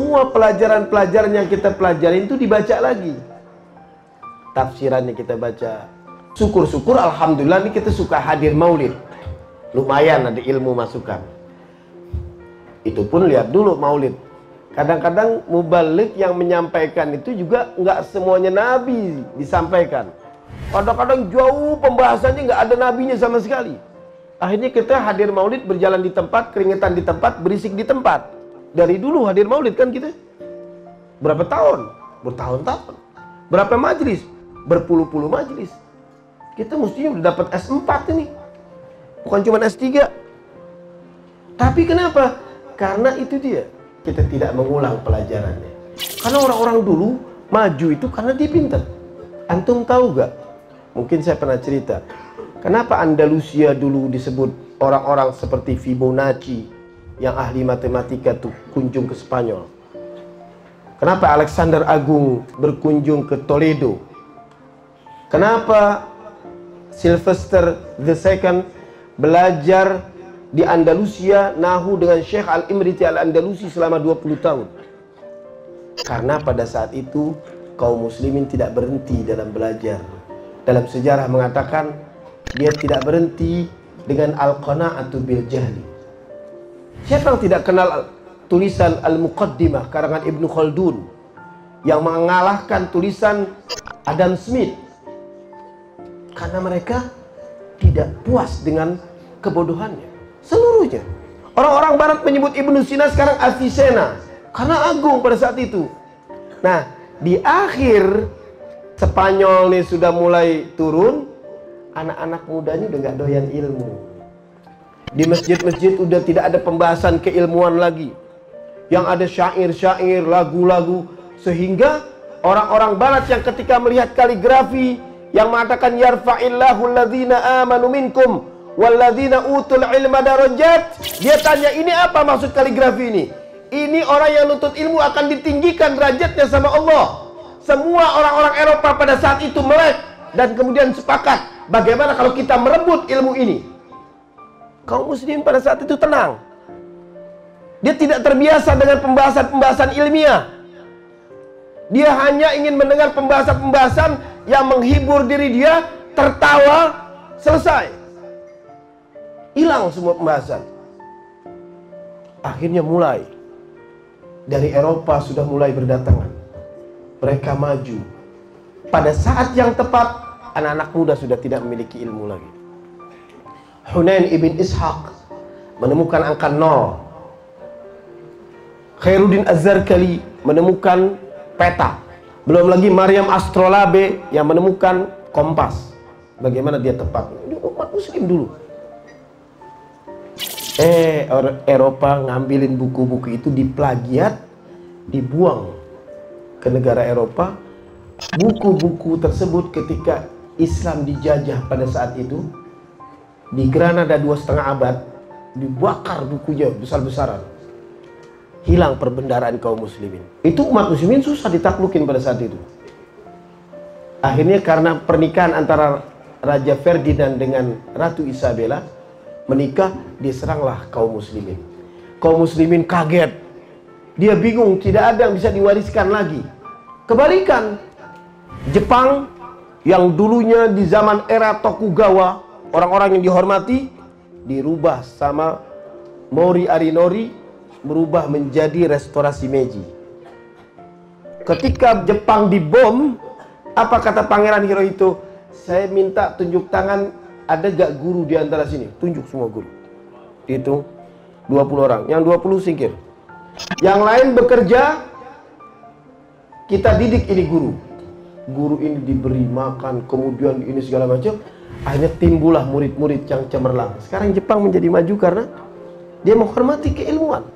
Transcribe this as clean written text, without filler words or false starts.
semua pelajaran-pelajaran yang kita pelajari itu dibaca lagi. Tafsirannya kita baca. Syukur-syukur alhamdulillah ini kita suka hadir maulid. Lumayan ada ilmu masukan. Itu pun lihat dulu maulid. Kadang-kadang mubalik yang menyampaikan itu juga nggak semuanya nabi disampaikan. Kadang-kadang jauh pembahasannya nggak ada nabinya sama sekali. Akhirnya kita hadir maulid, berjalan di tempat, keringetan di tempat, berisik di tempat. Dari dulu hadir maulid kan kita. Berapa tahun? Bertahun-tahun. Berapa majelis? Berpuluh-puluh majelis. Kita mestinya udah dapat S4 ini. Bukan cuma S3. Tapi kenapa? Karena itu dia. Kita tidak mengulang pelajarannya. Karena orang-orang dulu maju itu karena dia pintar. Antum tahu gak? Mungkin saya pernah cerita. Kenapa Andalusia dulu disebut orang-orang seperti Fibonacci yang ahli matematika tuh kunjung ke Spanyol? Kenapa Alexander Agung berkunjung ke Toledo? Kenapa Sylvester II belajar di Andalusia nahu dengan Syekh Al-Imriti Al-Andalusi selama 20 tahun? Karena pada saat itu kaum muslimin tidak berhenti dalam belajar. Dalam sejarah mengatakan dia tidak berhenti dengan al-qana'atu bil jahli. Siapa yang tidak kenal tulisan Al-Muqaddimah karangan Ibnu Khaldun yang mengalahkan tulisan Adam Smith? Karena mereka tidak puas dengan kebodohannya seluruhnya. Orang-orang barat menyebut Ibnu Sina sekarang Avicenna karena agung pada saat itu. Nah, di akhir Spanyol nih sudah mulai turun, anak-anak mudanya udah gak doyan ilmu. Di masjid-masjid udah tidak ada pembahasan keilmuan lagi. Yang ada syair-syair, lagu-lagu, sehingga orang-orang barat yang ketika melihat kaligrafi yang mengatakan yarfa'illahu alladzina amanu minkum walladzina utul ilma darajat, dia tanya, ini apa maksud kaligrafi ini? Ini orang yang nuntut ilmu akan ditinggikan derajatnya sama Allah. Semua orang-orang Eropa pada saat itu melek dan kemudian sepakat, bagaimana kalau kita merebut ilmu ini? Kaum muslimin pada saat itu tenang. Dia tidak terbiasa dengan pembahasan-pembahasan ilmiah. Dia hanya ingin mendengar pembahasan-pembahasan yang menghibur diri dia, tertawa, selesai. Hilang semua pembahasan. Akhirnya mulai dari Eropa sudah mulai berdatangan. Mereka maju. Pada saat yang tepat, anak-anak muda sudah tidak memiliki ilmu lagi. Hunain ibn Ishaq menemukan angka 0. Khairuddin Az-Zarkali menemukan peta. Belum lagi Maryam Astrolabe yang menemukan kompas. Bagaimana dia tepat? Ini umat muslim dulu. Eropa ngambilin buku-buku itu, diplagiat, dibuang ke negara Eropa. Buku-buku tersebut ketika Islam dijajah pada saat itu di Granada 2,5 abad, dibakar bukunya besar-besaran. Hilang perbendaharaan kaum muslimin. Itu umat muslimin susah ditaklukin pada saat itu. Akhirnya karena pernikahan antara Raja Ferdinand dengan Ratu Isabella, menikah, diseranglah kaum muslimin. Kaum muslimin kaget. Dia bingung, tidak ada yang bisa diwariskan lagi. Kebalikan, Jepang yang dulunya di zaman era Tokugawa, orang-orang yang dihormati, dirubah sama Mori Arinori, berubah menjadi restorasi Meiji. Ketika Jepang dibom, apa kata Pangeran Hirohito? Saya minta tunjuk tangan, ada gak guru di antara sini? Tunjuk semua guru. Hitung 20 orang, yang 20 singkir. Yang lain bekerja, kita didik ini guru. Guru ini diberi makan, kemudian ini segala macam. Akhirnya timbullah murid-murid yang cemerlang. Sekarang Jepang menjadi maju karena dia menghormati keilmuan.